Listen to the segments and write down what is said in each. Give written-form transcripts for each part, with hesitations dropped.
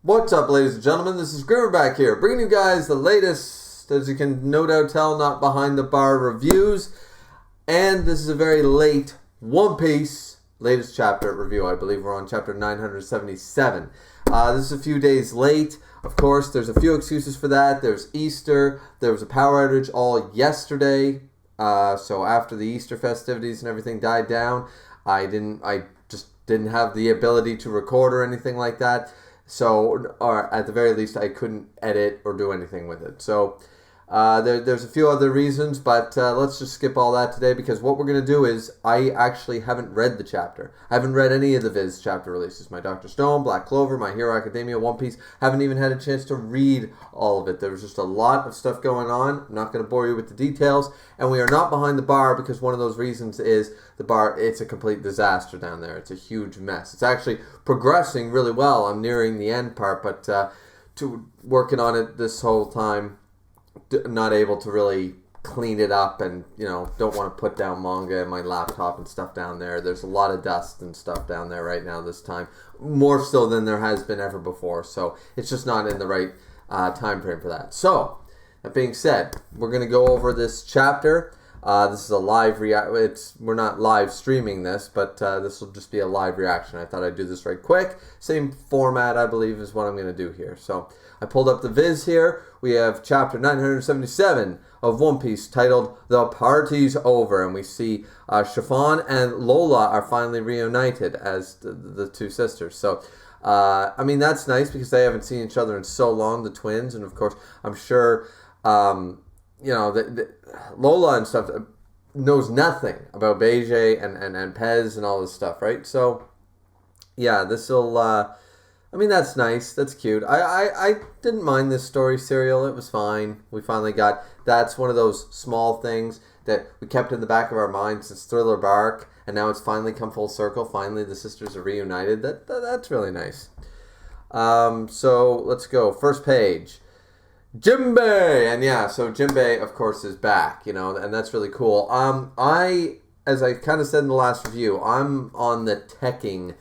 What's up, ladies and gentlemen? This is Griever back here, bringing you guys the latest, as you can no doubt tell, not behind the bar reviews. And this is a very late One Piece latest chapter review. I believe we're on chapter 977. This is a few days late. Of course, there's a few excuses for that. There's Easter. There was a power outage all yesterday. So after the Easter festivities and everything died down, I just didn't have the ability to record or anything like that. So, or at the very least, I couldn't edit or do anything with it. So, there's a few other reasons, but let's just skip all that today, because what we're going to do is, I actually haven't read the chapter. I haven't read any of the Viz chapter releases. My Dr. Stone, Black Clover, My Hero Academia, One Piece. Haven't even had a chance to read all of it. There was just a lot of stuff going on. I'm not going to bore you with the details. And we are not behind the bar, because one of those reasons is the bar, it's a complete disaster down there. It's a huge mess. It's actually progressing really well. I'm nearing the end part, but working on it this whole time, not able to really clean it up, and don't want to put down manga and my laptop and stuff down there. There's a lot of dust and stuff down there right now this time, more so than there has been ever before, so it's just not in the right time frame for that. So that being said, we're going to go over this chapter. This is a live we're not live streaming this, but this will just be a live reaction. I thought I'd do this right quick. Same format, I believe, is what I'm going to do here. So I pulled up the Viz here. We have chapter 977 of One Piece, titled "The Party's Over," and we see Chiffon and Lola are finally reunited as the two sisters. So I mean, that's nice, because they haven't seen each other in so long, the twins, and of course I'm sure Lola and stuff knows nothing about Beige and Pez and all this stuff, right? So yeah, this'll I mean, that's nice. That's cute. I didn't mind this story serial. It was fine. We finally got... That's one of those small things that we kept in the back of our minds since Thriller Bark, and now it's finally come full circle. Finally, the sisters are reunited. That's really nice. So, let's go. First page. Jinbei! And yeah, so Jinbei, of course, is back, and that's really cool. As I kind of said in the last review, I'm on the teching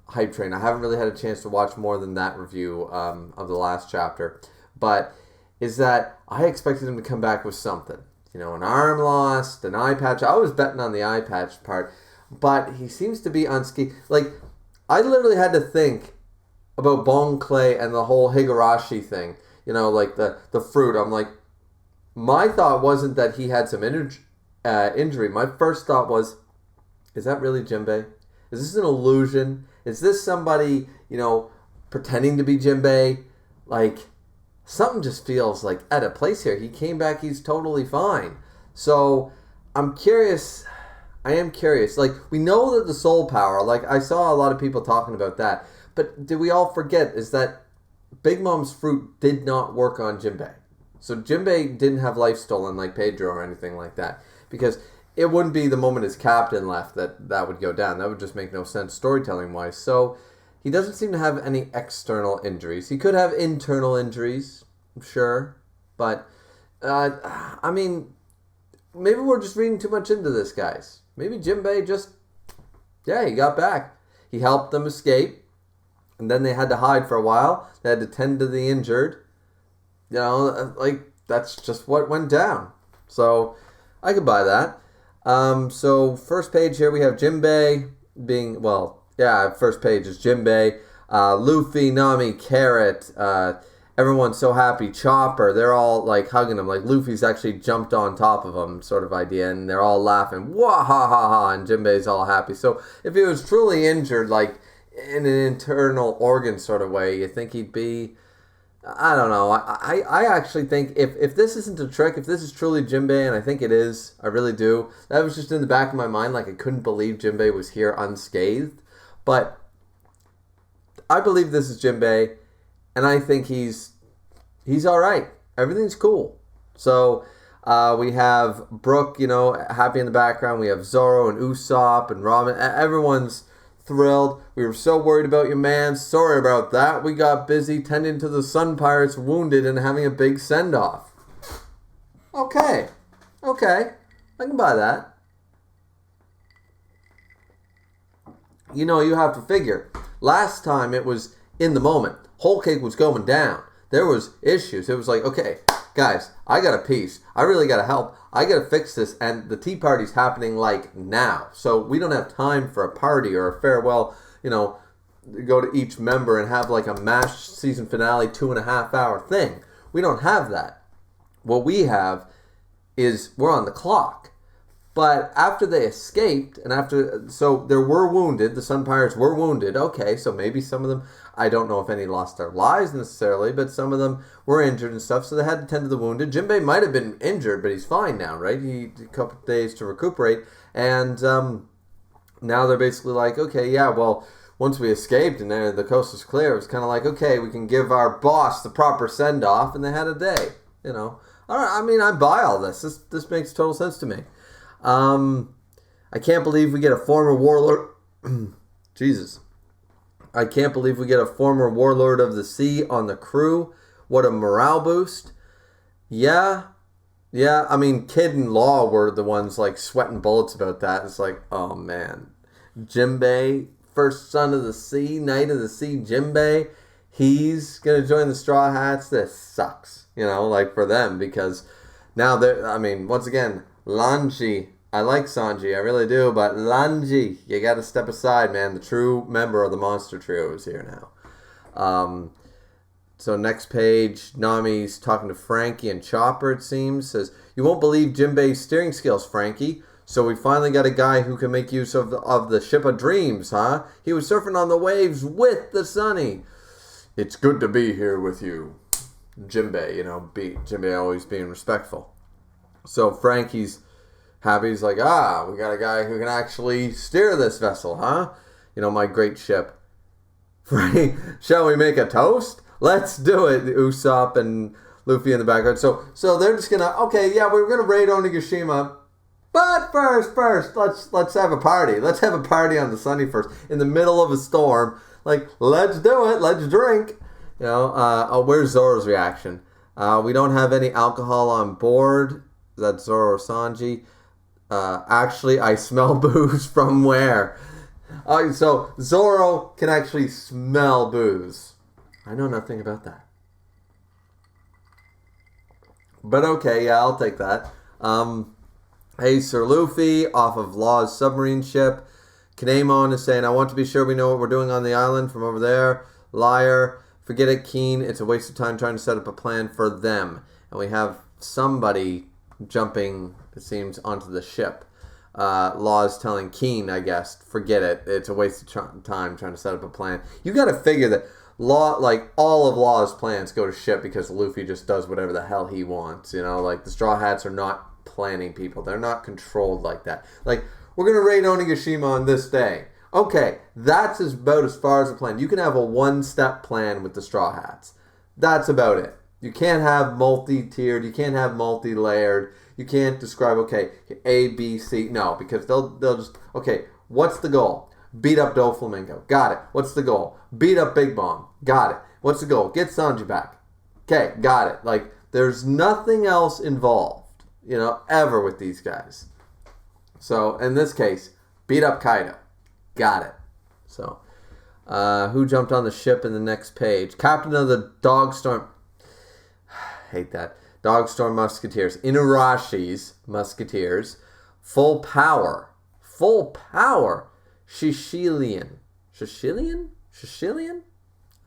hype train. I haven't really had a chance to watch more than that review of the last chapter, but is that I expected him to come back with something, an arm lost, an eye patch. I was betting on the eye patch part, but he seems to be on ski. Like, I literally had to think about Bon Clay and the whole Higurashi thing, like the fruit. I'm like, my thought wasn't that he had some injury. My first thought was, is that really Jinbei? Is this an illusion? Is this somebody, pretending to be Jinbei? Like, something just feels like out of place here. He came back, he's totally fine. So, I'm curious. I am curious. Like, we know that the soul power, like, I saw a lot of people talking about that. But did we all forget is that Big Mom's fruit did not work on Jinbei. So, Jinbei didn't have life stolen like Pedro or anything like that. Because it wouldn't be the moment his captain left that would go down. That would just make no sense storytelling-wise. So, he doesn't seem to have any external injuries. He could have internal injuries, I'm sure. But, I mean, maybe we're just reading too much into this, guys. Maybe Jinbei he got back. He helped them escape. And then they had to hide for a while. They had to tend to the injured. That's just what went down. So, I could buy that. So first page here we have Jinbei being, first page is Jinbei, Luffy, Nami, Carrot, everyone's so happy, Chopper, they're all like hugging him, like Luffy's actually jumped on top of him, sort of idea, and they're all laughing, wah ha ha ha, and Jinbei's all happy. So if he was truly injured, like in an internal organ sort of way, you think he'd be... I don't know. I actually think if this isn't a trick, if this is truly Jinbei, and I think it is, I really do, that was just in the back of my mind, like I couldn't believe Jinbei was here unscathed. But I believe this is Jinbei, and I think he's alright. Everything's cool. So we have Brook, happy in the background. We have Zoro and Usopp and Ramen. Everyone's thrilled. We were so worried about you, man. Sorry about that. We got busy tending to the Sun Pirates wounded and having a big send-off. Okay. I can buy that. You have to figure. Last time it was in the moment. Whole cake was going down. There was issues. It was like, okay, guys, I got a piece. I really got to help. I got to fix this. And the tea party's happening like now. So we don't have time for a party or a farewell, go to each member and have like a MASH season finale 2.5 hour thing. We don't have that. What we have is we're on the clock. But after they escaped, so there were wounded, the Sun Pirates were wounded. Okay, so maybe some of them, I don't know if any lost their lives necessarily, but some of them were injured and stuff, so they had to tend to the wounded. Jinbei might have been injured, but he's fine now, right? He had a couple of days to recuperate, and now they're basically like, okay, yeah, well, once we escaped and the coast was clear, it was kind of like, okay, we can give our boss the proper send-off, and they had a day, All right, I mean, I buy all this. This makes total sense to me. I can't believe we get a former warlord. Jesus. I can't believe we get a former warlord of the sea on the crew. What a morale boost. Yeah. I mean, Kid and Law were the ones like sweating bullets about that. It's like, oh man. Jinbei, first son of the sea, knight of the sea, Jinbei. He's going to join the Straw Hats. This sucks, for them because now once again, Lanji, I like Sanji, I really do, but Lanji, you got to step aside, man. The true member of the monster trio is here now. So next page, Nami's talking to Frankie and Chopper, it seems. Says, you won't believe Jinbei's steering skills, Frankie. So we finally got a guy who can make use of the ship of dreams, huh? He was surfing on the waves with the Sunny. It's good to be here with you. Jinbei, Jinbei always being respectful. So Frankie's happy. He's like, we got a guy who can actually steer this vessel, huh? My great ship. Frank, shall we make a toast? Let's do it. Usopp and Luffy in the background. So they're just gonna, okay, yeah, we're gonna raid Onigashima, but first, let's have a party. Let's have a party on the Sunny first, in the middle of a storm. Like, let's do it. Let's drink. Where's Zoro's reaction? We don't have any alcohol on board. That's Zoro or Sanji. Actually, I smell booze from where? So Zoro can actually smell booze. I know nothing about that. But okay, yeah, I'll take that. Hey, Sir Luffy, off of Law's submarine ship. Kinemon is saying, I want to be sure we know what we're doing on the island from over there. Liar. Forget it, Keen. It's a waste of time trying to set up a plan for them. And we have somebody jumping, it seems, onto the ship. Law's telling Keen, I guess, forget it. It's a waste of time trying to set up a plan. You got to figure that Law, like, all of Law's plans go to shit because Luffy just does whatever the hell he wants. Like, the Straw Hats are not planning people. They're not controlled like that. Like, we're going to raid Onigashima on this day. Okay, that's about as far as a plan. You can have a one-step plan with the Straw Hats. That's about it. You can't have multi-tiered. You can't have multi-layered. You can't describe, okay, A, B, C. No, because they'll just, okay, what's the goal? Beat up Doflamingo. Got it. What's the goal? Beat up Big Bomb. Got it. What's the goal? Get Sanji back. Okay, got it. Like, there's nothing else involved, ever with these guys. So, in this case, beat up Kaido. Got it. So, who jumped on the ship in the next page? Captain of the Dogstorm. Hate that. Dogstorm Musketeers. Inurashi's Musketeers. Full power. Shishilian. I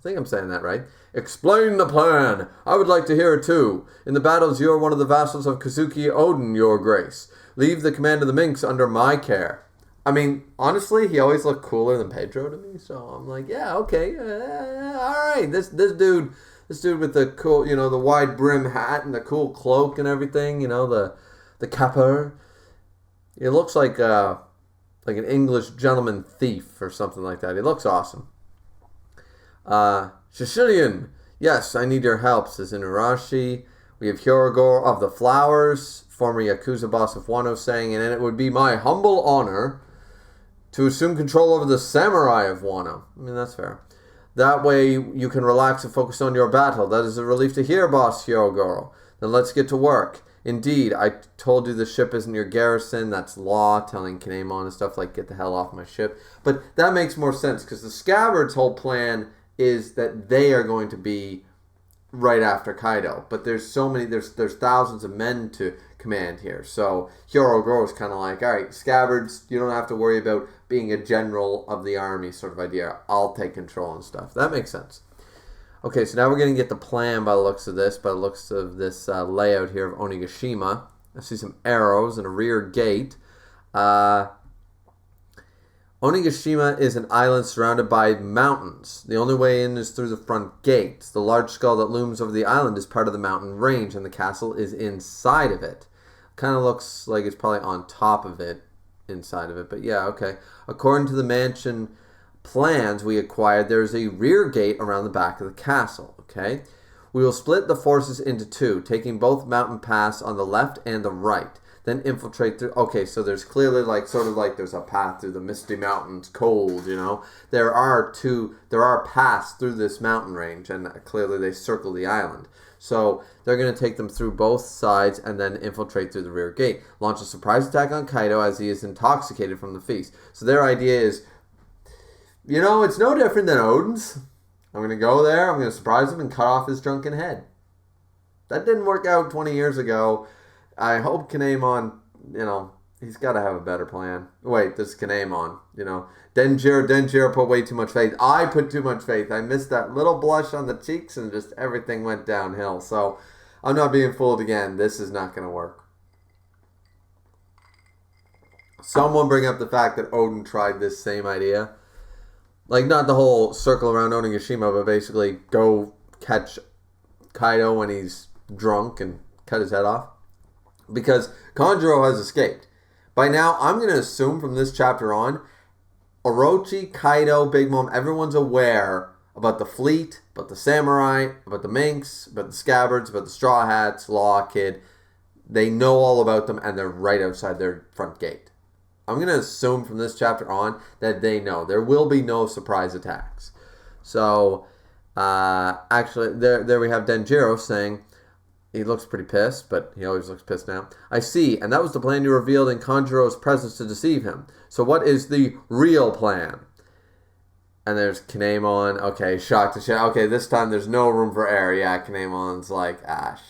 think I'm saying that right. Explain the plan. I would like to hear it too. In the battles, you are one of the vassals of Kazuki Oden, your grace. Leave the command of the minks under my care. I mean, honestly, he always looked cooler than Pedro to me, so I'm like, yeah, okay, all right. This dude with the cool, the wide brim hat and the cool cloak and everything, the kappa. It looks like an English gentleman thief or something like that. He looks awesome. Shishilian. Yes, I need your help, says Inurashi. We have Hyogoro of the Flowers, former Yakuza boss of Wano, saying, and it would be my humble honor to assume control over the samurai of Wano. I mean, that's fair. That way you can relax and focus on your battle. That is a relief to hear, boss Hyogoro. Then let's get to work. Indeed, I told you the ship isn't your garrison. That's Law telling Kinemon and stuff like, get the hell off my ship. But that makes more sense because the Scabbard's whole plan is that they are going to be right after Kaido. But there's so many, there's thousands of men to command here. So Hyorogoro is kind of like, all right, Scabbards, you don't have to worry about being a general of the army sort of idea. I'll take control and stuff. That makes sense. Okay, so now we're going to get the plan by the looks of this, layout here of Onigashima. I see some arrows and a rear gate. Onigashima is an island surrounded by mountains. The only way in is through the front gate. The large skull that looms over the island is part of the mountain range, and the castle is inside of it. Kind of looks like it's probably on top of it, inside of it, but yeah, okay. According to the mansion plans we acquired, there is a rear gate around the back of the castle, okay? We will split the forces into two, taking both mountain paths on the left and the right. Then infiltrate through. Okay, so there's clearly there's a path through the Misty Mountains, cold, you know. There are paths through this mountain range, and clearly they circle the island. So they're going to take them through both sides and then infiltrate through the rear gate. Launch a surprise attack on Kaido as he is intoxicated from the feast. So their idea is, you know, it's no different than Odin's. I'm going to go there, I'm going to surprise him and cut off his drunken head. That didn't work out 20 years ago. I hope Kinemon, you know, he's got to have a better plan. Wait, this is Kinemon, you know. Denjiro put way too much faith. I put too much faith. I missed that little blush on the cheeks and just everything went downhill. So I'm not being fooled again. This is not going to work. Someone bring up the fact that Odin tried this same idea. Like, not the whole circle around Onigashima, but basically go catch Kaido when he's drunk and cut his head off. Because Kanjuro has escaped. By now, I'm going to assume from this chapter on, Orochi, Kaido, Big Mom, everyone's aware about the fleet, about the samurai, about the minks, about the scabbards, about the straw hats, Law Kid. They know all about them, and they're right outside their front gate. I'm going to assume from this chapter on that they know. There will be no surprise attacks. So, actually, there we have Denjiro saying, he looks pretty pissed, but he always looks pissed now. I see, and that was the plan you revealed in Kanjuro's presence to deceive him. So what is the real plan? And there's Kinemon. Okay, shocked to shit. Okay, this time there's no room for error. Yeah, Kinemon's like,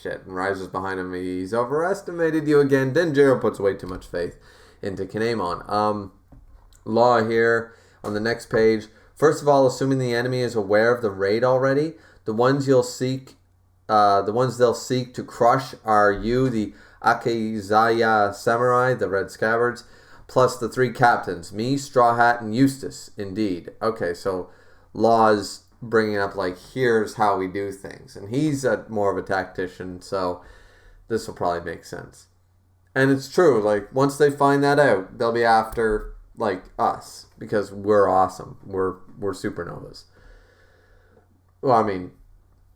shit. And rises behind him. He's overestimated you again. Denjiro puts way too much faith into Kinemon. Law here on the next page. First of all, assuming the enemy is aware of the raid already, the ones they'll seek to crush are you, the Akizaya Samurai, the Red Scabbards, plus the three captains, me, Straw Hat, and Eustace, indeed. Okay, so Law's bringing up, like, here's how we do things. And he's more of a tactician, so this will probably make sense. And it's true, like, once they find that out, they'll be after, like, us, because we're awesome. We're supernovas. Well, I mean,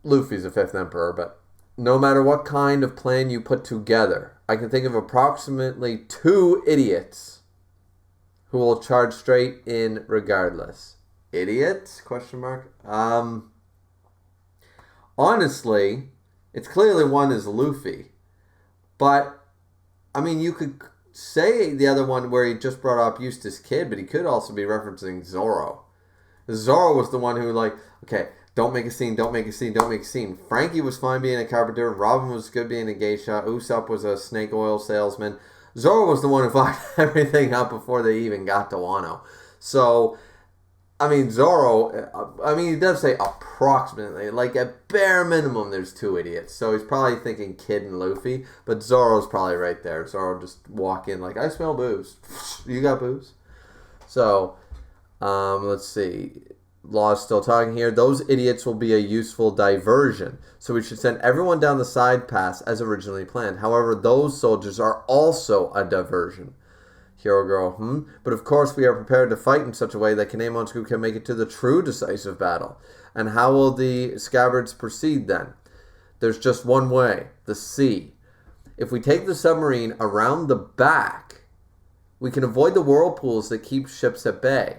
Luffy's a fifth emperor, but no matter what kind of plan you put together, I can think of approximately 2 idiots who will charge straight in regardless. Idiots? Question mark. Honestly, it's clearly one is Luffy, but I mean, you could say the other one where he just brought up Eustace Kid, but he could also be referencing Zoro. Zoro was the one who, like, okay, don't make a scene, don't make a scene, don't make a scene. Frankie was fine being a carpenter. Robin was good being a geisha. Usopp was a snake oil salesman. Zoro was the one who fucked everything up before they even got to Wano. So, I mean, Zoro, he does say approximately, like at bare minimum there's 2 idiots. So he's probably thinking Kid and Luffy, but Zoro's probably right there. Zoro just walk in like, I smell booze. You got booze? So, let's see. Law's still talking here. Those idiots will be a useful diversion. So we should send everyone down the side pass as originally planned. However, those soldiers are also a diversion. Hero Girl, But of course we are prepared to fight in such a way that Kinemon's group can make it to the true decisive battle. And how will the scabbards proceed then? There's just one way. The sea. If we take the submarine around the back, we can avoid the whirlpools that keep ships at bay.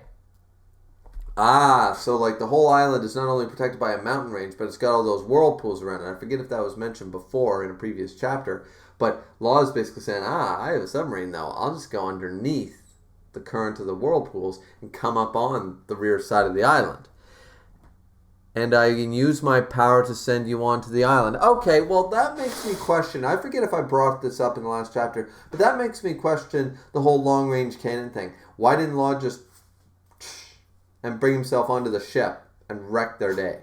So like the whole island is not only protected by a mountain range, but it's got all those whirlpools around it. I forget if that was mentioned before in a previous chapter, but Law is basically saying, I have a submarine though. I'll just go underneath the current of the whirlpools and come up on the rear side of the island. and I can use my power to send you on to the island. Okay, well, that makes me question. I forget if I brought this up in the last chapter, but that makes me question the whole long-range cannon thing. Why didn't Law just and bring himself onto the ship and wreck their day?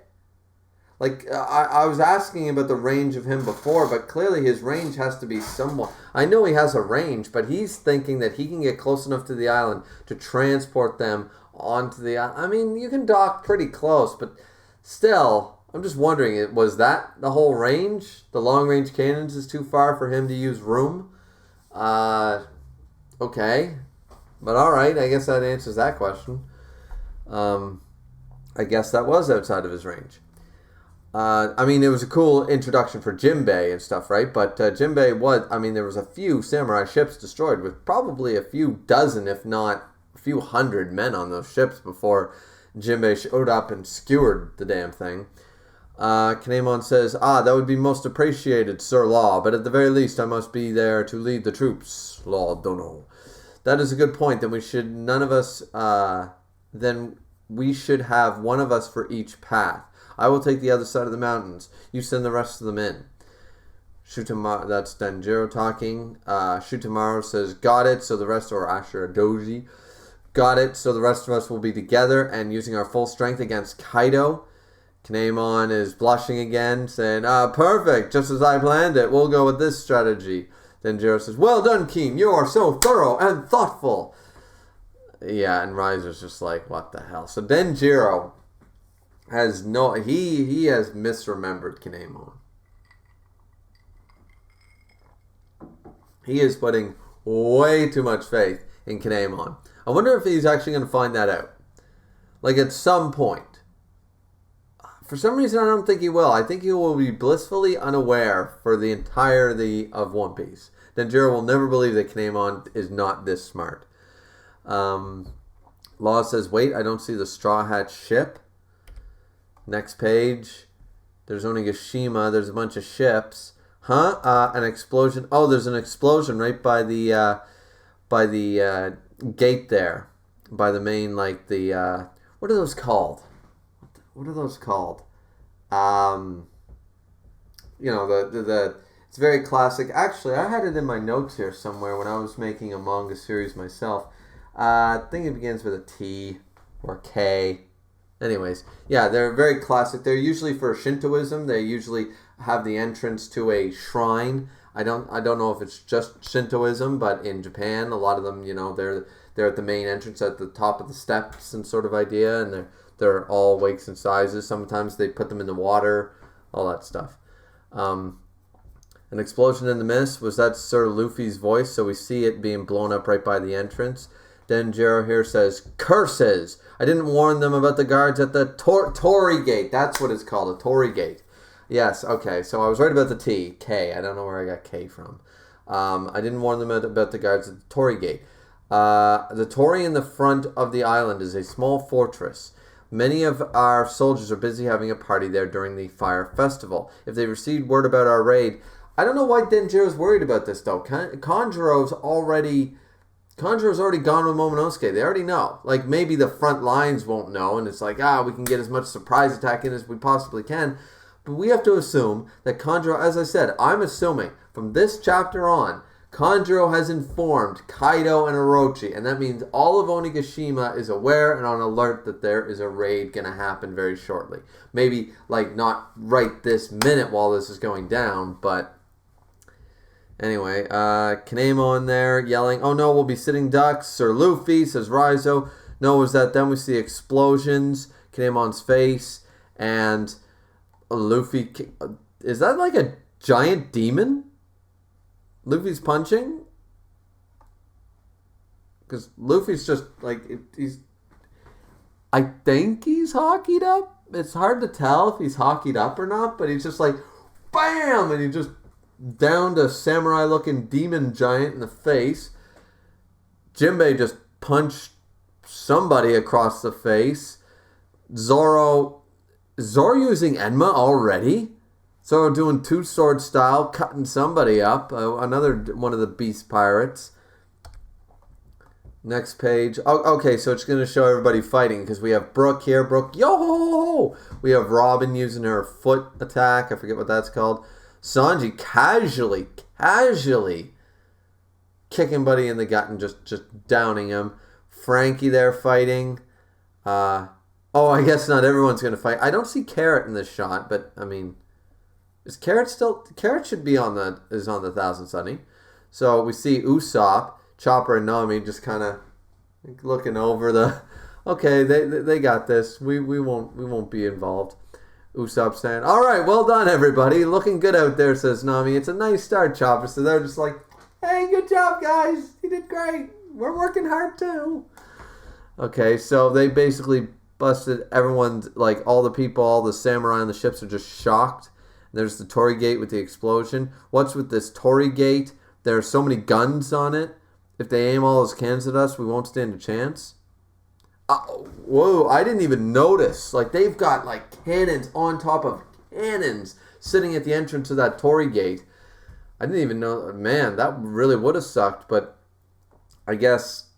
Like, I was asking about the range of him before, but clearly his range has to be somewhat... I know he has a range, but he's thinking that he can get close enough to the island to transport them onto the island. I mean, you can dock pretty close, but... Still, I'm just wondering, was that the whole range? The long-range cannons is too far for him to use room? Okay. But alright, I guess that answers that question. I guess that was outside of his range. I mean, it was a cool introduction for Jinbei and stuff, right? But Jinbei was, I mean, there was a few samurai ships destroyed with probably a few dozen, if not a few hundred men on those ships before Jinbei showed up and skewered the damn thing. Kinemon says, that would be most appreciated, Sir Law, but at the very least I must be there to lead the troops, Law Dono. That is a good point. Then we should have one of us for each path. I will take the other side of the mountains. You send the rest of them in. Shutamaru, that's Denjiro talking. Shutamaru says, got it, so the rest, or Ashura Doji, got it, so the rest of us will be together and using our full strength against Kaido. Kinemon is blushing again, saying, perfect, just as I planned it. We'll go with this strategy. Denjiro says, well done, Keem. You are so thorough and thoughtful. Yeah, and Riser's just like, what the hell? So Denjiro has he has misremembered Kinemon. He is putting way too much faith in Kinemon. I wonder if he's actually going to find that out. Like, at some point. For some reason, I don't think he will. I think he will be blissfully unaware for the entirety of One Piece. Denjiro will never believe that Kinemon is not this smart. Law says, wait, I don't see the Straw Hat ship. Next page. There's Onigashima. There's a bunch of ships. An explosion. Oh, there's an explosion right by the gate there, by the main, like the what are those called? What are those called? You know, the it's very classic. Actually, I had it in my notes here somewhere when I was making a manga series myself. I think it begins with a T or K. Anyways, yeah, they're very classic. They're usually for Shintoism. They usually have the entrance to a shrine. I don't know if it's just Shintoism, but in Japan, a lot of them, you know, they're at the main entrance at the top of the steps and sort of idea, and they're all weights and sizes. Sometimes they put them in the water, all that stuff. An explosion in the mist, was that Sir Luffy's voice? So we see it being blown up right by the entrance. Denjiro here says, curses! I didn't warn them about the guards at the Torii Gate. That's what it's called, a Torii Gate. Yes, okay, so I was right about the T, K. I don't know where I got K from. I didn't warn them about the guards at the Torii Gate. The Torii in the front of the island is a small fortress. Many of our soldiers are busy having a party there during the Fire Festival. If they received word about our raid... I don't know why Denjiro's worried about this, though. Kanjuro's already gone with Momonosuke. They already know. Like, maybe the front lines won't know, and it's like, we can get as much surprise attack in as we possibly can. But we have to assume that Kanjuro, as I said, I'm assuming from this chapter on, Kanjuro has informed Kaido and Orochi, and that means all of Onigashima is aware and on alert that there is a raid going to happen very shortly. Maybe, like, not right this minute while this is going down, but... Anyway, Kinemon there yelling, oh no, we'll be sitting ducks. Sir Luffy, says Raizo. No, was that then we see explosions, Kinemon's face, and... Luffy, is that like a giant demon? Luffy's punching? Because Luffy's just like, I think he's hockeyed up. It's hard to tell if he's hockeyed up or not, but he's just like, BAM! And he just downed a samurai-looking demon giant in the face. Jinbei just punched somebody across the face. Zoro using Enma already? Zoro doing two-sword style, cutting somebody up. Another one of the beast pirates. Next page. Oh, okay, so it's going to show everybody fighting because we have Brooke here. Brooke, yo! We have Robin using her foot attack. I forget what that's called. Sanji casually kicking Buddy in the gut and just downing him. Frankie there fighting. I guess not everyone's going to fight. I don't see Carrot in this shot, but I mean, is Carrot still? Carrot should be on the Thousand Sunny. So we see Usopp, Chopper, and Nami just kind of looking over the. Okay, they got this. We won't be involved. Usopp saying, "All right, well done, everybody. Looking good out there," says Nami. It's a nice start, Chopper. So they're just like, "Hey, good job, guys. You did great. We're working hard too." Okay, so they basically busted everyone's, like, all the people, all the samurai on the ships are just shocked. And there's the Torii Gate with the explosion. What's with this Torii Gate? There are so many guns on it. If they aim all those cannons at us, we won't stand a chance. Whoa, I didn't even notice. Like, they've got, like, cannons on top of cannons sitting at the entrance of that Torii Gate. I didn't even know. Man, that really would have sucked, but I guess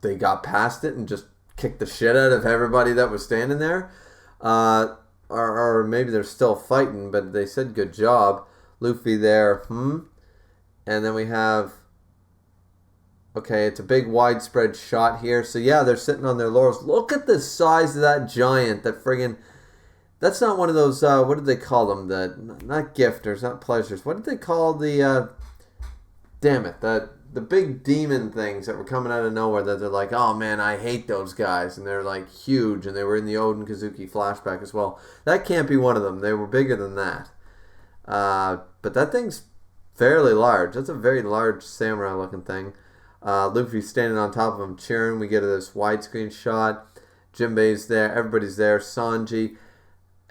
they got past it and just kicked the shit out of everybody that was standing there. Or maybe they're still fighting, but they said good job. Luffy there, And then we have... Okay, it's a big widespread shot here. So yeah, they're sitting on their laurels. Look at the size of that giant. That friggin'... That's not one of those, what did they call them? Not gifters, not pleasures. What did they call the, damn it, the big demon things that were coming out of nowhere that they're like, oh man, I hate those guys. And they're like huge, and they were in the Oden Kazuki flashback as well. That can't be one of them. They were bigger than that. But that thing's fairly large. That's a very large samurai looking thing. Luffy's standing on top of him cheering. We get this widescreen shot. Jinbei's there. Everybody's there. Sanji.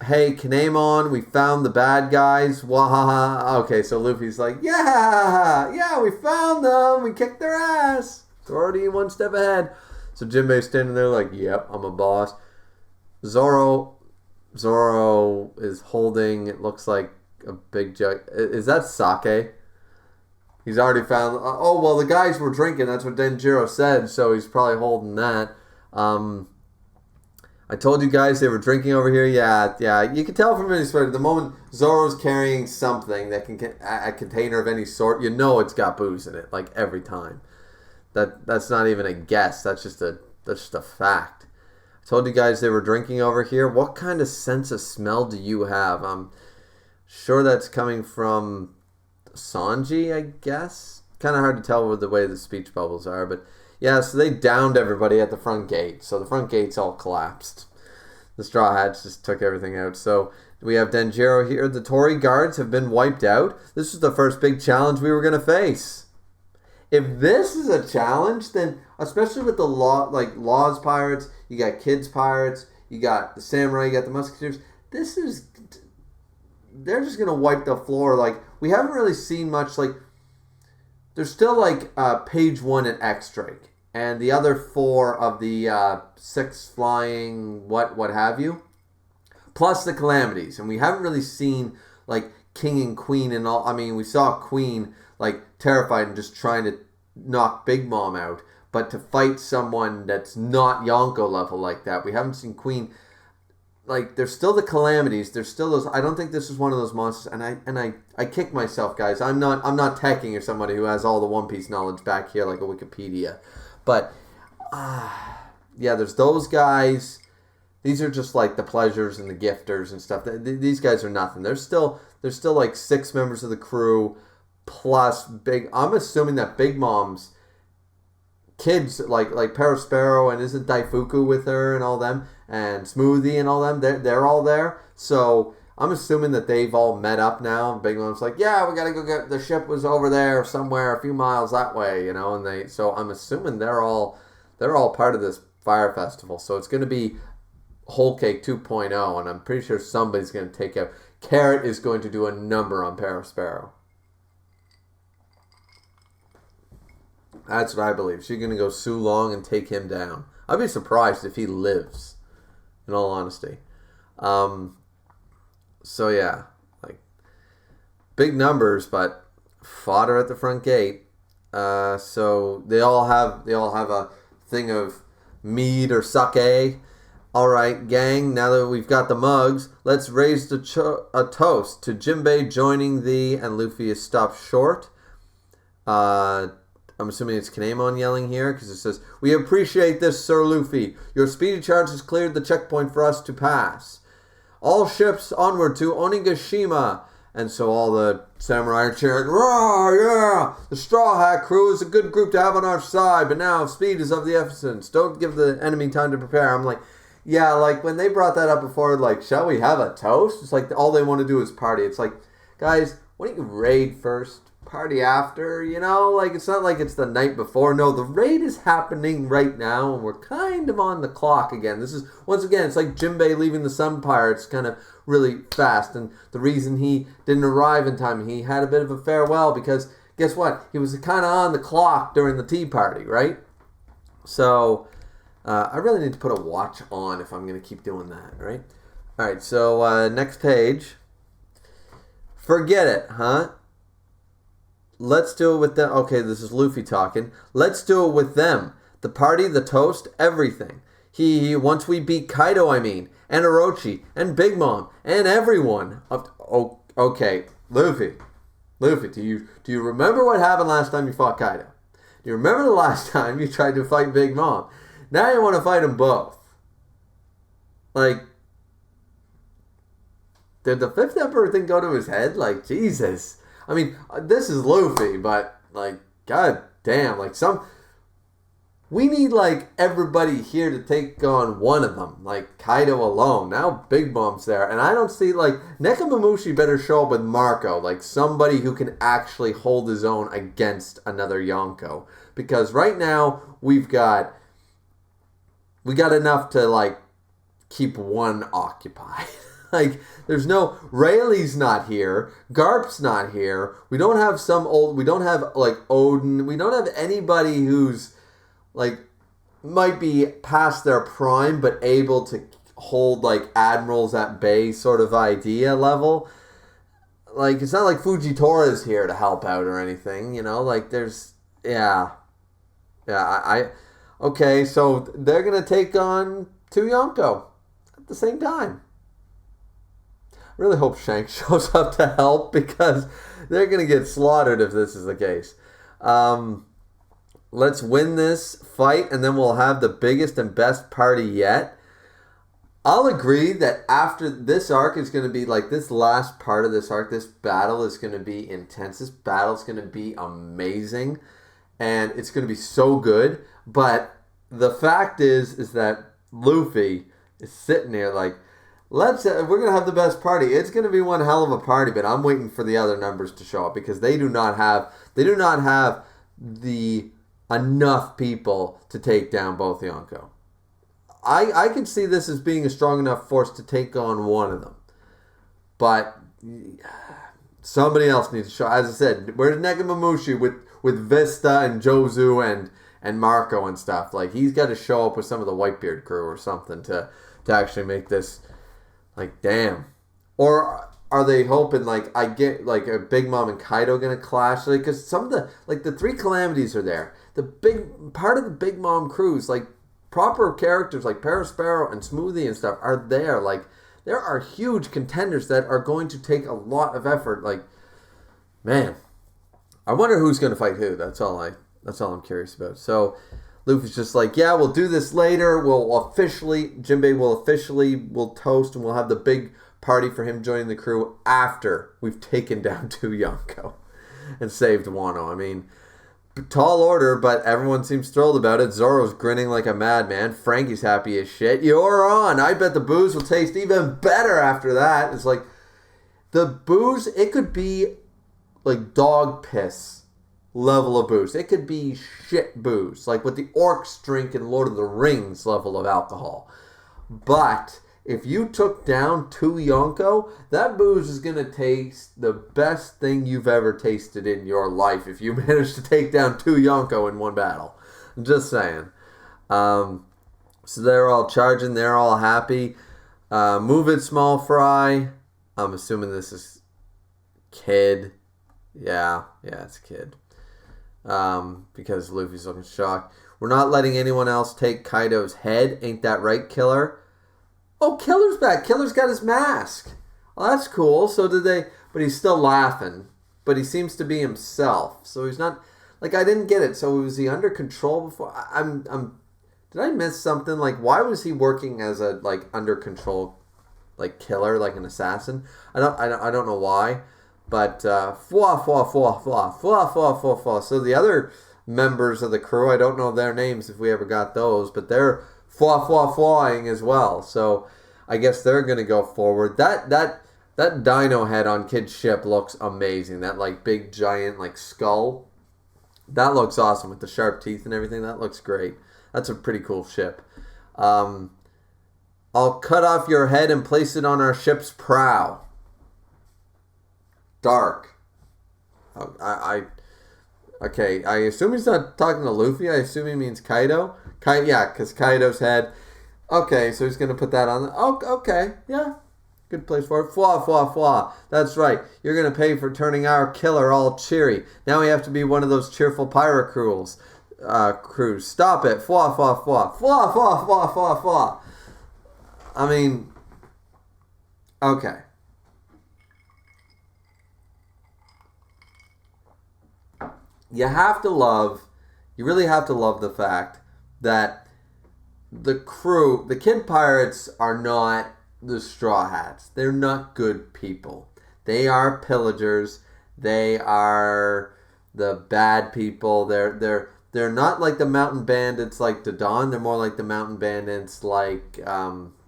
Hey, Kinemon, we found the bad guys. Wahaha. Okay, so Luffy's like, yeah, we found them. We kicked their ass. We're already one step ahead. So Jinbei's standing there like, yep, I'm a boss. Zoro is holding, it looks like a big jug. Is that sake? He's already found... well, the guys were drinking. That's what Denjiro said, so he's probably holding that. I told you guys they were drinking over here. Yeah. You can tell from any sort. The moment Zoro's carrying something that can a container of any sort, you know it's got booze in it. Like every time. That's not even a guess. That's just a fact. I told you guys they were drinking over here. What kind of sense of smell do you have? I'm sure that's coming from Sanji, I guess. Kind of hard to tell with the way the speech bubbles are, but. Yeah, so they downed everybody at the front gate. So the front gate's all collapsed. The Straw Hats just took everything out. So we have Denjiro here. The Torii guards have been wiped out. This was the first big challenge we were going to face. If this is a challenge, then especially with the Laws pirates, you got Kids pirates, you got the Samurai, you got the Musketeers. They're just going to wipe the floor. Like, we haven't really seen much, like, there's still, like, page 1 at X-Drake. And the other 4 of the 6 flying what have you. Plus the Calamities. And we haven't really seen, like, King and Queen and all. I mean, we saw Queen, like, terrified and just trying to knock Big Mom out. But to fight someone that's not Yonko level like that, we haven't seen Queen. Like, there's still the Calamities. There's still those. I don't think this is one of those monsters. And I kick myself, guys. I'm not teching or somebody who has all the One Piece knowledge back here like a Wikipedia. But yeah, there's those guys. These are just like the pleasures and the gifters and stuff. These guys are nothing. There's still like 6 members of the crew plus Big. I'm assuming that Big Mom's kids like Perospero and isn't Daifuku with her and all them and Smoothie and all them. They're all there. So I'm assuming that they've all met up now. Big Mom's like, yeah, we gotta go get the ship was over there somewhere a few miles that way, you know. And so I'm assuming they're all part of this fire festival. So it's gonna be Whole Cake 2.0, and I'm pretty sure somebody's gonna take out. Carrot is going to do a number on Perospero. That's what I believe. She's gonna go Su Long and take him down. I'd be surprised if he lives. In all honesty. So yeah, like big numbers, but fodder at the front gate. So they all have a thing of mead or sake. All right, gang. Now that we've got the mugs, let's raise a toast to Jinbei joining thee. And Luffy is stopped short. I'm assuming it's Kinemon yelling here because it says, "We appreciate this, Sir Luffy. Your speedy charge has cleared the checkpoint for us to pass. All ships onward to Onigashima." And so all the samurai are cheering, "Rah, yeah! The Straw Hat crew is a good group to have on our side, but now speed is of the essence. Don't give the enemy time to prepare." I'm like, yeah, like when they brought that up before, like, shall we have a toast? It's like all they want to do is party. It's like, guys, why don't you raid first? Party after, you know, like it's not like it's the night before. No, the raid is happening right now and we're kind of on the clock again. This is, once again, it's like Jinbei leaving the Sun Pirates kind of really fast, and the reason he didn't arrive in time, he had a bit of a farewell because guess what, he was kind of on the clock during the tea party, right? So I really need to put a watch on if I'm going to keep doing that, right? All right, so next page. Forget it, huh? Let's do it with them. Okay, this is Luffy talking. Let's do it with them. The party, the toast, everything. Once we beat Kaido, and Orochi, and Big Mom, and everyone. Okay, Luffy, do you remember what happened last time you fought Kaido? Do you remember the last time you tried to fight Big Mom? Now you want to fight them both. Like, did the Fifth Emperor thing go to his head? Like, Jesus. I mean, this is Luffy, but, like, god damn, like, we need, like, everybody here to take on one of them, like Kaido alone. Now Big Mom's there, and I don't see, like, Nekomamushi better show up with Marco, like, somebody who can actually hold his own against another Yonko, because right now, we got enough to, like, keep one occupied. Like, there's no, Rayleigh's not here, Garp's not here, we don't have like, Odin, we don't have anybody who's, like, might be past their prime, but able to hold, like, admirals at bay sort of idea level. Like, it's not like Fujitora here to help out or anything, you know, like, there's, okay, so they're gonna take on 2 Yonko at the same time. Really hope Shanks shows up to help because they're going to get slaughtered if this is the case. Let's win this fight and then we'll have the biggest and best party yet. I'll agree that after this arc is going to be like this last part of this arc, this battle is going to be intense. This battle is going to be amazing and it's going to be so good. But the fact is that Luffy is sitting there like, we're going to have the best party. It's going to be one hell of a party, but I'm waiting for the other numbers to show up because they do not have the enough people to take down both Yonko. I can see this as being a strong enough force to take on one of them. But somebody else needs to show. As I said, where's Nekomamushi with Vista and Jozu and Marco and stuff? Like, he's got to show up with some of the Whitebeard crew or something to actually make this. Like, damn. Or are they hoping, like, I get, like, a Big Mom and Kaido gonna clash? Like, because some of the, like, the 3 calamities are there. The big, part of the Big Mom crews, like, proper characters like Parasparrow and Smoothie and stuff are there. Like, there are huge contenders that are going to take a lot of effort. Like, man. I wonder who's gonna fight who. That's all I'm curious about. So, Luffy's just like, yeah, we'll do this later. Jinbei will toast and we'll have the big party for him joining the crew after we've taken down 2 Yonko and saved Wano. I mean, tall order, but everyone seems thrilled about it. Zoro's grinning like a madman. Frankie's happy as shit. You're on. I bet the booze will taste even better after that. It's like, the booze, it could be like dog piss level of booze. It could be shit booze, like what the orcs drink in Lord of the Rings level of alcohol. But if you took down 2 Yonko, that booze is going to taste the best thing you've ever tasted in your life if you manage to take down 2 Yonko in one battle. I'm just saying. So they're all charging. They're all happy. Move it, small fry. I'm assuming this is Kid. Yeah, it's Kid. because Luffy's looking shocked. We're not letting anyone else take Kaido's head. Ain't that right, Killer? Oh, Killer's back. Killer's got his mask. Oh, that's cool. So did they... But he's still laughing. But he seems to be himself. So he's not... Like, I didn't get it. So was he under control before? Did I miss something? Like, why was he working as a, like, under control, like, killer, like an assassin? I don't know why. But, So the other members of the crew, I don't know their names if we ever got those, but they're flying as well. So I guess they're going to go forward. That dino head on Kid's ship looks amazing. That, like, big, giant, like, skull. That looks awesome with the sharp teeth and everything. That looks great. That's a pretty cool ship. I'll cut off your head and place it on our ship's prow. Dark. Okay, I assume he's not talking to Luffy. I assume he means Kaido. Yeah, because Kaido's head. Okay, so he's going to put that on. Okay, yeah. Good place for it. Fwa. That's right. You're going to pay for turning our killer all cheery. Now we have to be one of those cheerful pirate crews. Stop it. Fwa. I mean, okay. You really have to love the fact that the crew, the Kid Pirates are not the Straw Hats. They're not good people. They are pillagers. They are the bad people. They're not like the mountain bandits like Dodon. They're more like the mountain bandits like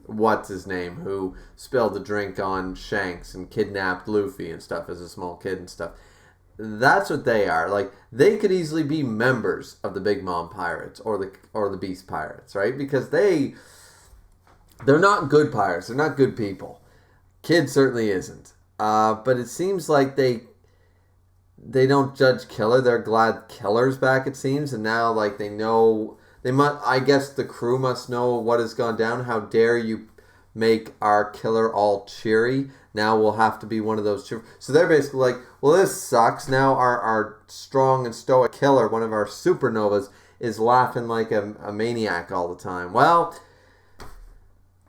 what's his name, who spilled the drink on Shanks and kidnapped Luffy and stuff as a small kid and stuff. That's what they are. Like, they could easily be members of the Big Mom Pirates or the Beast Pirates, right? Because they're not good pirates. They're not good people. Kid certainly isn't. But it seems like they don't judge Killer. They're glad Killer's back, it seems, and now like they know they must. I guess the crew must know what has gone down. How dare you make our killer all cheery? Now we'll have to be one of those cheerful. So they're basically like, well, this sucks. Now our strong and stoic killer, one of our supernovas, is laughing like a maniac all the time. Well,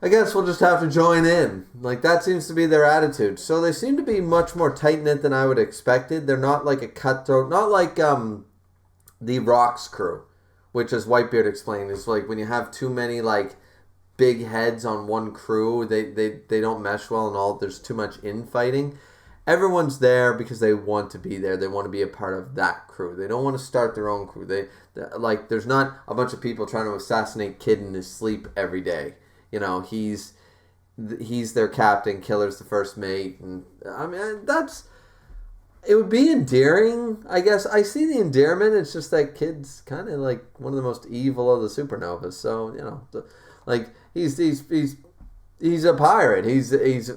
I guess we'll just have to join in. Like, that seems to be their attitude. So they seem to be much more tight-knit than I would have expected. They're not like a cutthroat. Not like the Rocks crew, which, as Whitebeard explained, is like when you have too many, like, big heads on one crew, they don't mesh well and all. There's too much infighting. Everyone's there because they want to be there. They want to be a part of that crew. They don't want to start their own crew. They like, there's not a bunch of people trying to assassinate Kid in his sleep every day. You know, he's their captain. Killer's the first mate, and I mean it would be endearing. I guess I see the endearment. It's just that Kid's kind of like one of the most evil of the supernovas. So you know, like he's a pirate. He's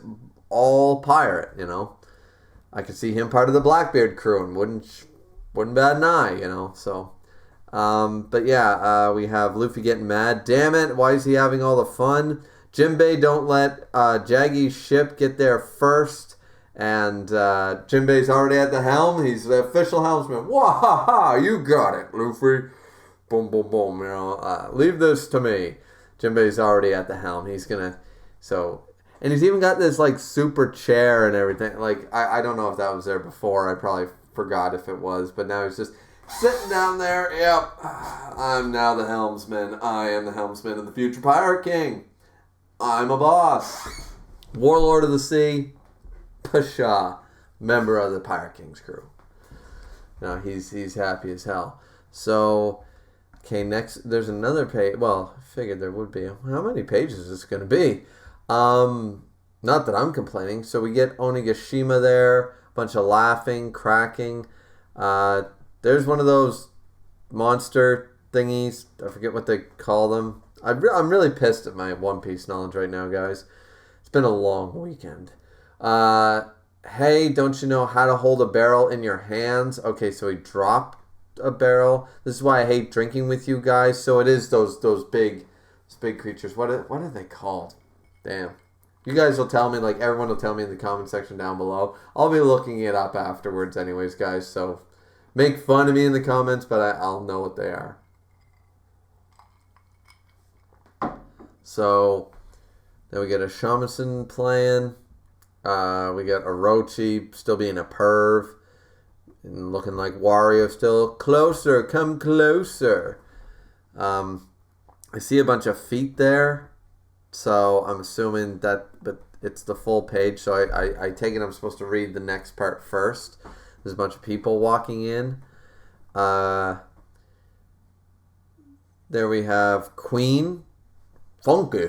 all pirate. You know, I could see him part of the Blackbeard crew and wouldn't bat an eye. You know, so. But yeah, we have Luffy getting mad. Damn it, why is he having all the fun? Jinbei don't let Jaggy's ship get there first. And Jinbei's already at the helm. He's the official helmsman. Wah-ha-ha, you got it, Luffy. Boom, boom, boom. You know, leave this to me. Jinbei's already at the helm. He's gonna... And he's even got this, like, super chair and everything. Like, I don't know if that was there before. I probably forgot if it was. But now he's just... sitting down there, yep, I'm now the helmsman. I am the helmsman of the future Pirate King. I'm a boss. Warlord of the Sea, Pasha, member of the Pirate King's crew. Now, he's happy as hell. So, okay, next, there's another page. Well, I figured there would be. How many pages is this going to be? Not that I'm complaining. So, we get Onigashima there, a bunch of laughing, cracking, there's one of those monster thingies. I forget what they call them. I'm really pissed at my One Piece knowledge right now, guys. It's been a long weekend. Hey, don't you know how to hold a barrel in your hands? Okay, so he dropped a barrel. This is why I hate drinking with you guys. So it is those big creatures. What are they called? Damn. You guys will tell me, like, everyone will tell me in the comment section down below. I'll be looking it up afterwards anyways, guys, so... Make fun of me in the comments, but I'll know what they are. So then we get a shamisen playing. We got Orochi still being a perv and looking like Wario still. Closer, come closer. I see a bunch of feet there, so I'm assuming that, but it's the full page, so I take it I'm supposed to read the next part first. There's a bunch of people walking in. There we have Queen. Funky.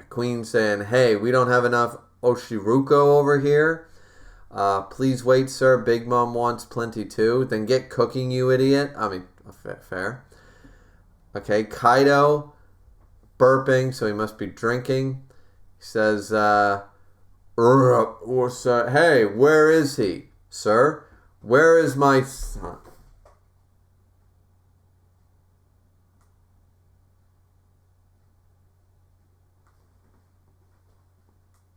Queen saying, hey, we don't have enough Oshiruko over here. Please wait, sir. Big Mom wants plenty too. Then get cooking, you idiot. I mean, fair. Okay, Kaido burping, so he must be drinking. He says, hey, where is he? Sir, where is my son?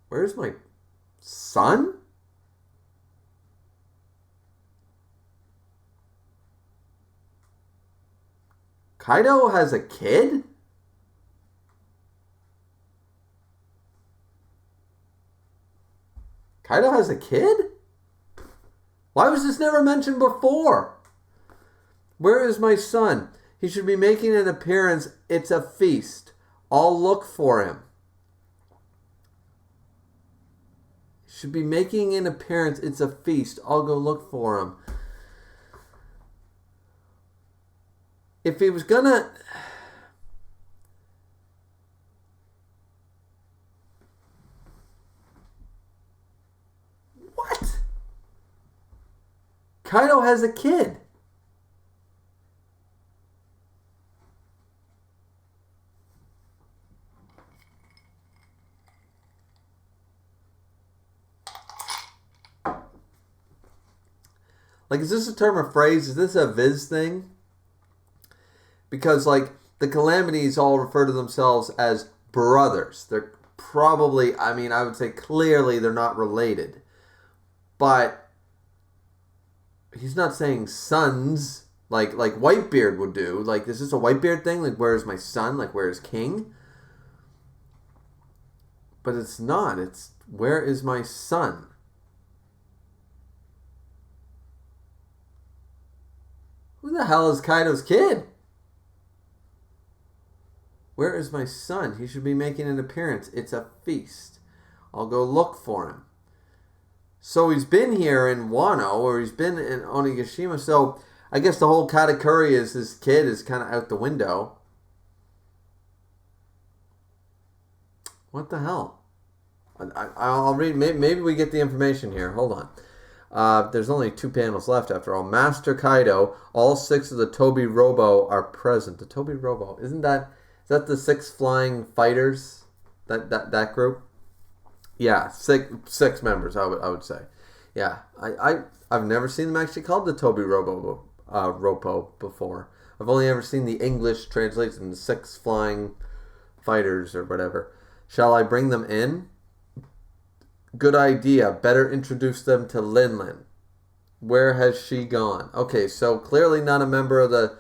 Where's my son? Kaido has a kid? Kaido has a kid? Why was this never mentioned before? Where is my son? He should be making an appearance. It's a feast. I'll look for him. Should be making an appearance. It's a feast. I'll go look for him. If he was gonna... What? Kaido has a kid. Like, is this a term or phrase? Is this a Viz thing? Because, like, the Calamities all refer to themselves as brothers. They're probably, I mean, I would say clearly they're not related. But he's not saying sons like Whitebeard would do. Like, is this a Whitebeard thing? Like, where's my son? Like, where's King? But it's not. It's, where is my son? Who the hell is Kaido's kid? Where is my son? He should be making an appearance. It's a feast. I'll go look for him. So he's been here in Wano, or he's been in Onigashima. So I guess the whole Katakuri is his kid is kind of out the window. What the hell? I'll read. Maybe we get the information here. Hold on. There's only 2 panels left after all. Master Kaido, all 6 of the Toby Robo are present. The Toby Robo, is that the 6 flying fighters? That group? Yeah, six members. I would say. Yeah, I've never seen them actually called the Toby Robo before. I've only ever seen the English translation, the 6 flying fighters or whatever. Shall I bring them in? Good idea. Better introduce them to Linlin. Where has she gone? Okay, so clearly not a member of the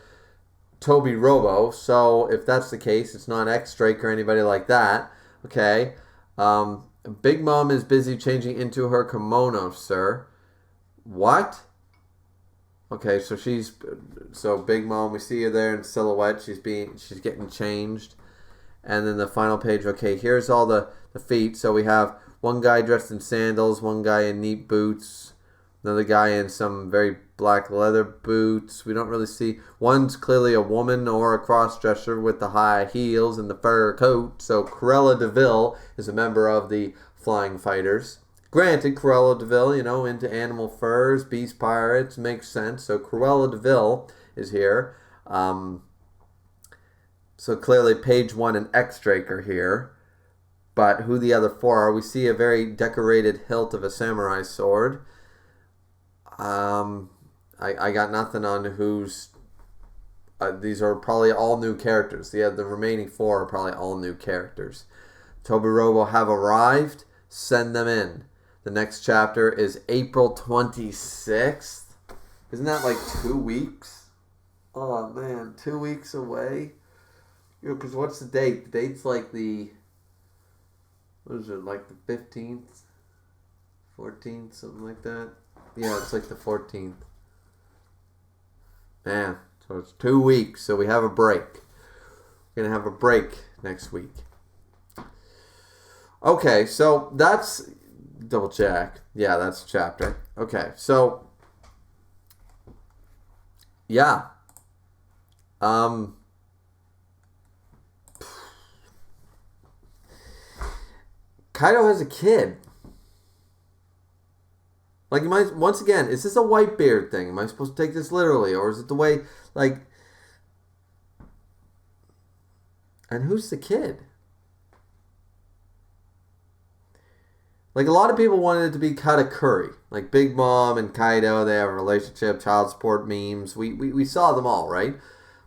Toby Robo. So if that's the case, it's not X-Drake or anybody like that. Okay. Big Mom is busy changing into her kimono, sir. What? Okay, so Big Mom, we see her there in silhouette. She's getting changed. And then the final page, okay, here's all the feet. So we have one guy dressed in sandals, one guy in neat boots, another guy in some very black leather boots. We don't really see. One's clearly a woman or a cross-dresser with the high heels and the fur coat. So Cruella de Vil is a member of the Flying Fighters. Granted, Cruella de Vil, into animal furs, beast pirates, makes sense. So Cruella de Vil is here. So clearly page 1 and X-Drake are here. But who the other 4 are, we see a very decorated hilt of a samurai sword. I got nothing on who's... these are probably all new characters. The remaining 4 are probably all new characters. Toby Robo have arrived. Send them in. The next chapter is April 26th. Isn't that like 2 weeks? Oh man, 2 weeks away. Because what's the date? The date's like what is it, like the 15th? 14th, something like that? Yeah, it's like the 14th. Man, so it's 2 weeks, so we have a break. We're going to have a break next week. Okay, so that's... Double check. Yeah, that's a chapter. Okay, so... Yeah. Kaido has a kid. Like, you might, once again, is this a Whitebeard thing? Am I supposed to take this literally? Or is it the way, like... And who's the kid? Like, a lot of people wanted it to be Katakuri. Like, Big Mom and Kaido, they have a relationship, child support memes. We saw them all, right?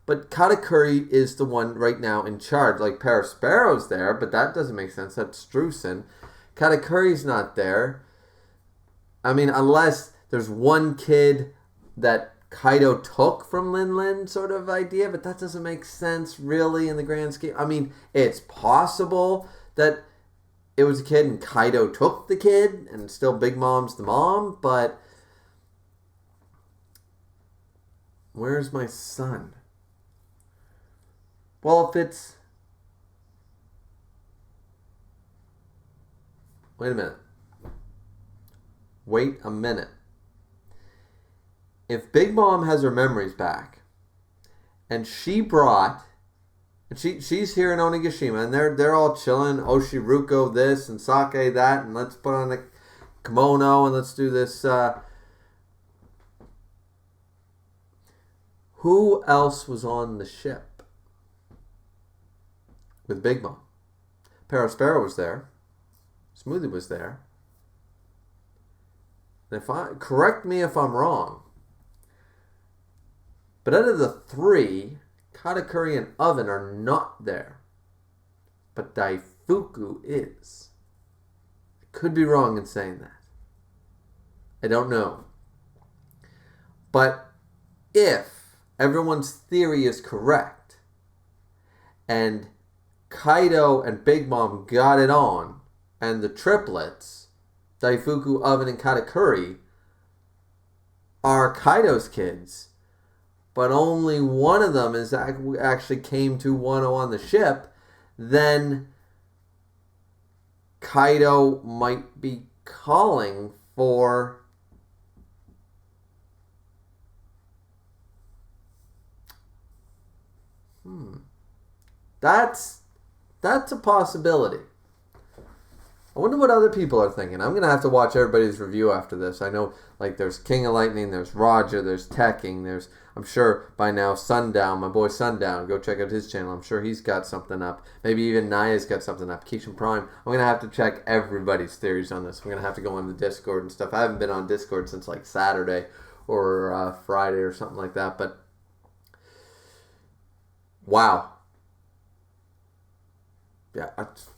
But Katakuri is the one right now in charge. Like, Parasparrow's there, but that doesn't make sense. That's Streusen. Katakuri's not there. I mean, unless there's one kid that Kaido took from Lin Lin sort of idea, but that doesn't make sense really in the grand scheme. I mean, it's possible that it was a kid and Kaido took the kid and still Big Mom's the mom, but where's my son? Well, if it's... Wait a minute. Wait a minute. If Big Mom has her memories back, and she brought, and she's here in Onigashima, and they're all chilling, Oshiruko this and Sake that, and let's put on the kimono and let's do this. Who else was on the ship with Big Mom? Parasparrow was there. Smoothie was there. And correct me if I'm wrong, but out of the three, Katakuri and Oven are not there. But Daifuku is. I could be wrong in saying that. I don't know. But if everyone's theory is correct, and Kaido and Big Mom got it on, and the triplets, Daifuku, Oven, and Katakuri, are Kaido's kids, but only one of them is actually came to Wano on the ship, then Kaido might be calling for... That's a possibility. I wonder what other people are thinking. I'm going to have to watch everybody's review after this. I know, like, there's King of Lightning, there's Roger, there's Tekking, there's, I'm sure by now, Sundown, my boy Sundown. Go check out his channel. I'm sure he's got something up. Maybe even Naya's got something up. Keishan Prime. I'm going to have to check everybody's theories on this. I'm going to have to go on the Discord and stuff. I haven't been on Discord since, like, Saturday or Friday or something like that, but wow. Yeah,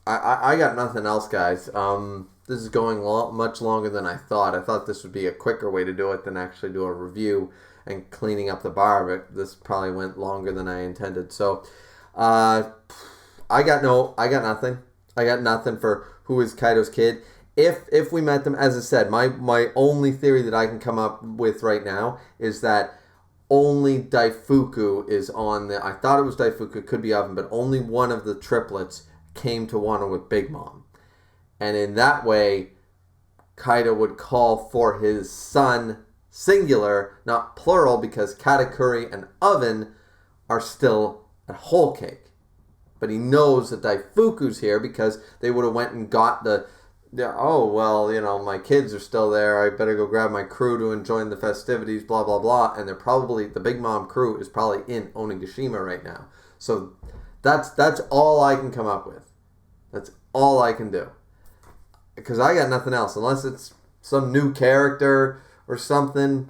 I got nothing else, guys. This is going much longer than I thought. I thought this would be a quicker way to do it than actually do a review and cleaning up the bar, but this probably went longer than I intended. So, I got nothing. I got nothing for who is Kaido's kid. If we met them, as I said, my only theory that I can come up with right now is that only Daifuku is on the... I thought it was Daifuku, could be Oven, but only one of the triplets came to Wano with Big Mom. And in that way, Kaido would call for his son, singular, not plural, because Katakuri and Oven are still at Whole Cake. But he knows that Daifuku's here because they would have went and got oh, well, you know, my kids are still there. I better go grab my crew to join the festivities, blah, blah, blah. And they're probably, the Big Mom crew is probably in Onigashima right now. So that's all I can come up with. That's all I can do. Because I got nothing else, unless it's some new character or something.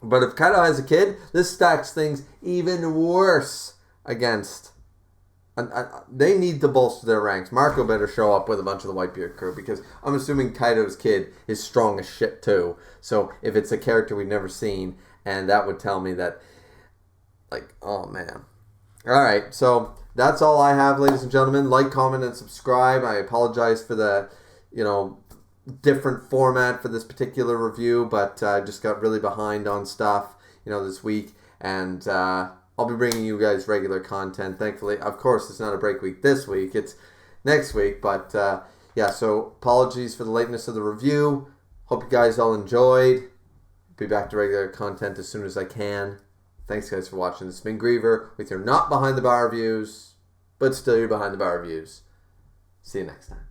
But if Kaido has a kid, this stacks things even worse against... they need to bolster their ranks. Marco better show up with a bunch of the Whitebeard crew, because I'm assuming Kaido's kid is strong as shit too. So if it's a character we've never seen, and that would tell me that, like, oh man. All right, so that's all I have, ladies and gentlemen. Like, comment, and subscribe. I apologize for the, different format for this particular review, but I just got really behind on stuff, this week, and I'll be bringing you guys regular content. Thankfully, of course, it's not a break week this week; it's next week. But yeah, so apologies for the lateness of the review. Hope you guys all enjoyed. Be back to regular content as soon as I can. Thanks, guys, for watching. This has been Griever with your not behind the bar reviews, but still your behind the bar reviews. See you next time.